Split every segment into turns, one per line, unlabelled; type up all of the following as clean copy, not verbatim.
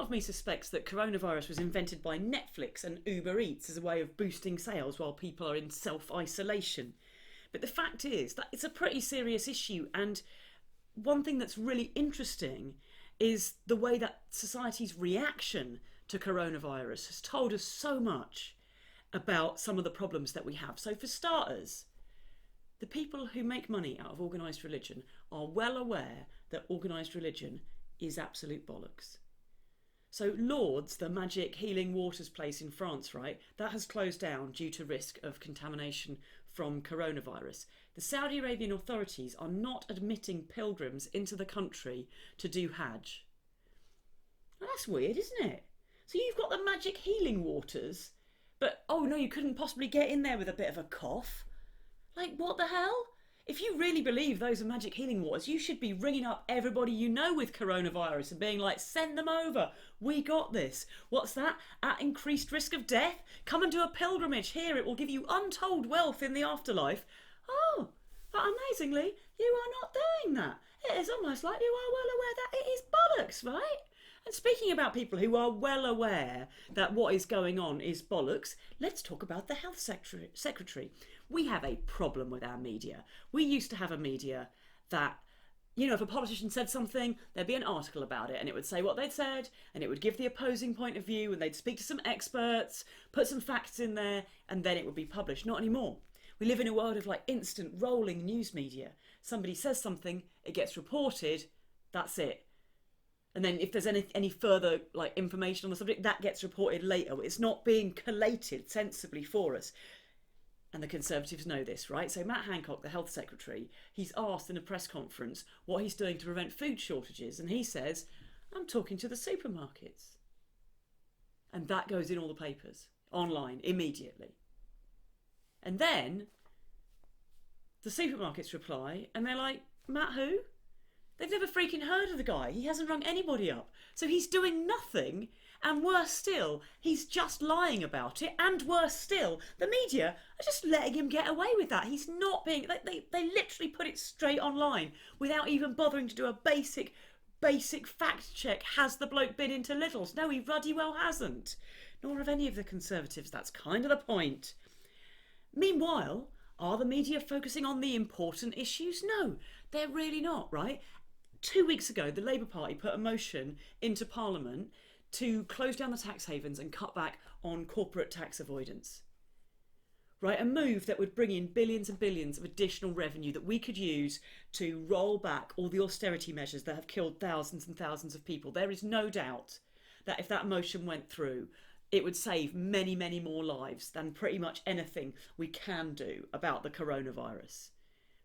of me suspects that coronavirus was invented by Netflix and Uber Eats as a way of boosting sales while people are in self-isolation. But the fact is that it's a pretty serious issue, and one thing that's really interesting is the way that society's reaction to coronavirus has told us so much about some of the problems that we have. So for starters, the people who make money out of organised religion are well aware that organised religion is absolute bollocks. So Lourdes, the magic healing waters place in France, right, that has closed down due to risk of contamination from coronavirus. The Saudi Arabian authorities are not admitting pilgrims into the country to do Hajj. Now, that's weird, isn't it? So you've got the magic healing waters, but oh no, you couldn't possibly get in there with a bit of a cough. Like, what the hell? If you really believe those are magic healing waters, you should be ringing up everybody you know with coronavirus and being like, send them over. We got this. What's that? At increased risk of death? Come and do a pilgrimage here. It will give you untold wealth in the afterlife. Oh, but amazingly, you are not doing that. It is almost like you are well aware that it is bollocks, right? And speaking about people who are well aware that what is going on is bollocks, let's talk about the health secretary. We have a problem with our media. We used to have a media that, you know, if a politician said something, there'd be an article about it and it would say what they'd said and it would give the opposing point of view and they'd speak to some experts, put some facts in there, and then it would be published. Not anymore. We live in a world of like instant rolling news media. Somebody says something, it gets reported, that's it. And then if there's any further like information on the subject, that gets reported later. It's not being collated sensibly for us. And the Conservatives know this, right? So Matt Hancock, the Health Secretary, he's asked in a press conference what he's doing to prevent food shortages. And he says, I'm talking to the supermarkets. And that goes in all the papers, online, immediately. And then the supermarkets reply and they're like, Matt who? They've never freaking heard of the guy. He hasn't rung anybody up. So he's doing nothing, and worse still, he's just lying about it, and worse still, the media are just letting him get away with that. He's not being... They literally put it straight online without even bothering to do a basic fact check. Has the bloke been into Lidl's? No, he ruddy well hasn't. Nor have any of the Conservatives. That's kind of the point. Meanwhile, are the media focusing on the important issues? No, they're really not, right? 2 weeks ago, the Labour Party put a motion into Parliament to close down the tax havens and cut back on corporate tax avoidance. Right, a move that would bring in billions and billions of additional revenue that we could use to roll back all the austerity measures that have killed thousands and thousands of people. There is no doubt that if that motion went through, it would save many, many more lives than pretty much anything we can do about the coronavirus.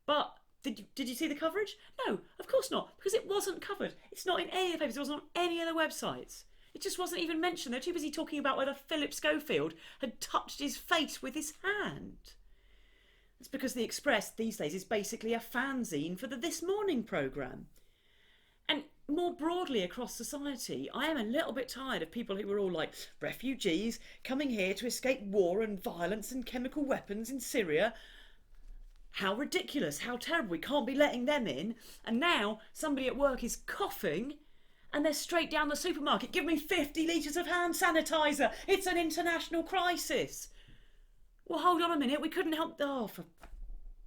But did you see the coverage? No, of course not, because it wasn't covered. It's not in any of the papers. It wasn't on any of the websites. It just wasn't even mentioned. They're too busy talking about whether Philip Schofield had touched his face with his hand. It's because the Express these days is basically a fanzine for the This Morning programme. And more broadly across society, I am a little bit tired of people who are all like, refugees coming here to escape war and violence and chemical weapons in Syria. How ridiculous, how terrible, we can't be letting them in. And now somebody at work is coughing and they're straight down the supermarket. Give me 50 litres of hand sanitiser. It's an international crisis. Well, hold on a minute, we couldn't help...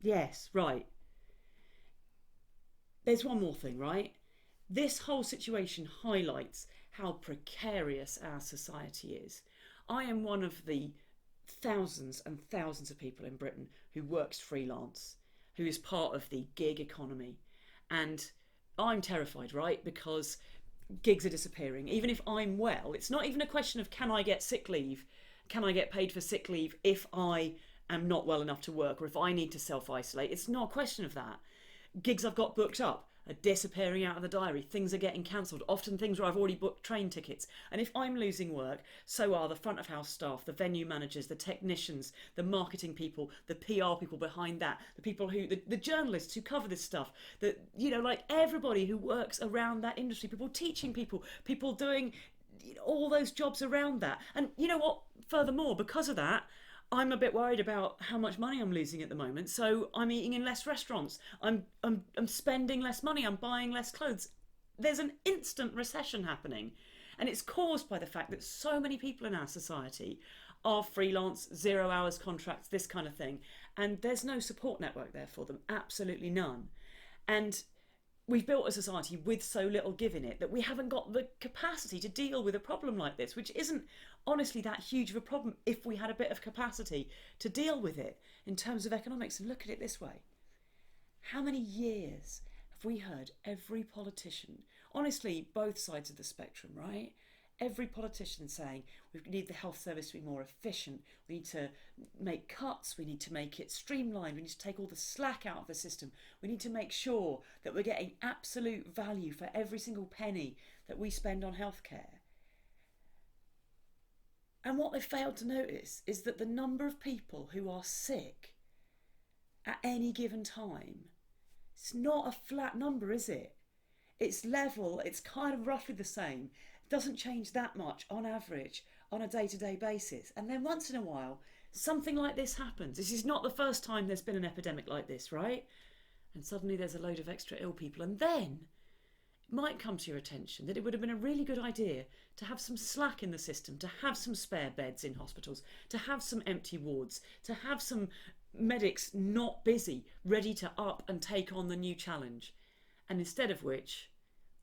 Yes, right. There's one more thing, right? This whole situation highlights how precarious our society is. I am one of the thousands and thousands of people in Britain who works freelance, who is part of the gig economy. And I'm terrified, right? Because gigs are disappearing. Even if I'm well, it's not even a question of can I get sick leave? Can I get paid for sick leave if I am not well enough to work or if I need to self-isolate? It's not a question of that. Gigs I've got booked up are disappearing out of the diary. Things are getting cancelled, often things where I've already booked train tickets. And if I'm losing work, so are the front of house staff, the venue managers, the technicians, the marketing people, the PR people behind that, the people who, the journalists who cover this stuff, like everybody who works around that industry, people teaching people, people doing all those jobs around that. And you know what? Furthermore, because of that, I'm a bit worried about how much money I'm losing at the moment. So I'm eating in less restaurants. I'm spending less money. I'm buying less clothes. There's an instant recession happening. And it's caused by the fact that so many people in our society are freelance, 0 hours contracts, this kind of thing. And there's no support network there for them, absolutely none. And we've built a society with so little give in it that we haven't got the capacity to deal with a problem like this, which isn't honestly that huge of a problem if we had a bit of capacity to deal with it in terms of economics. And look at it this way. How many years have we heard every politician, honestly, both sides of the spectrum, right? Every politician saying we need the health service to be more efficient, we need to make cuts, we need to make it streamlined, we need to take all the slack out of the system, we need to make sure that we're getting absolute value for every single penny that we spend on healthcare. And what they failed to notice is that the number of people who are sick at any given time, it's not a flat number, is it? It's level, it's kind of roughly the same. It doesn't change that much on average on a day-to-day basis. And then once in a while, something like this happens. This is not the first time there's been an epidemic like this, right? And suddenly there's a load of extra ill people. And then it might come to your attention that it would have been a really good idea to have some slack in the system, to have some spare beds in hospitals, to have some empty wards, to have some medics not busy, ready to up and take on the new challenge. And instead of which,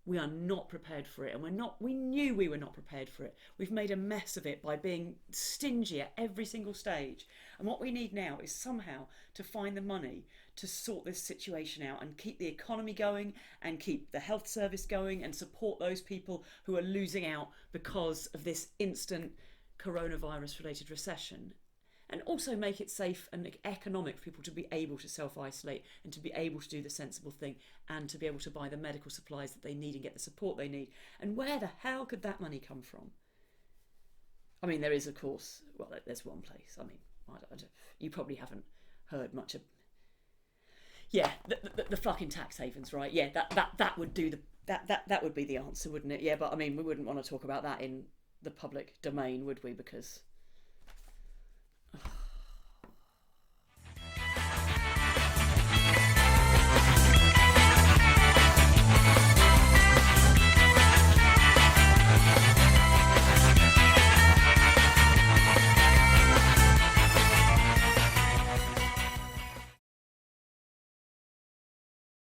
we are not prepared for it. And we knew we were not prepared for it. We've made a mess of it by being stingy at every single stage. And what we need now is somehow to find the money to sort this situation out and keep the economy going and keep the health service going and support those people who are losing out because of this instant coronavirus related recession. And also make it safe and economic for people to be able to self-isolate and to be able to do the sensible thing and to be able to buy the medical supplies that they need and get the support they need. And where the hell could that money come from? I mean, there is, of course, well, there's one place. I mean, you probably haven't heard much of... Yeah, the fucking tax havens, right? Yeah, that would do that would be the answer, wouldn't it? Yeah, but I mean, we wouldn't want to talk about that in the public domain, would we? Because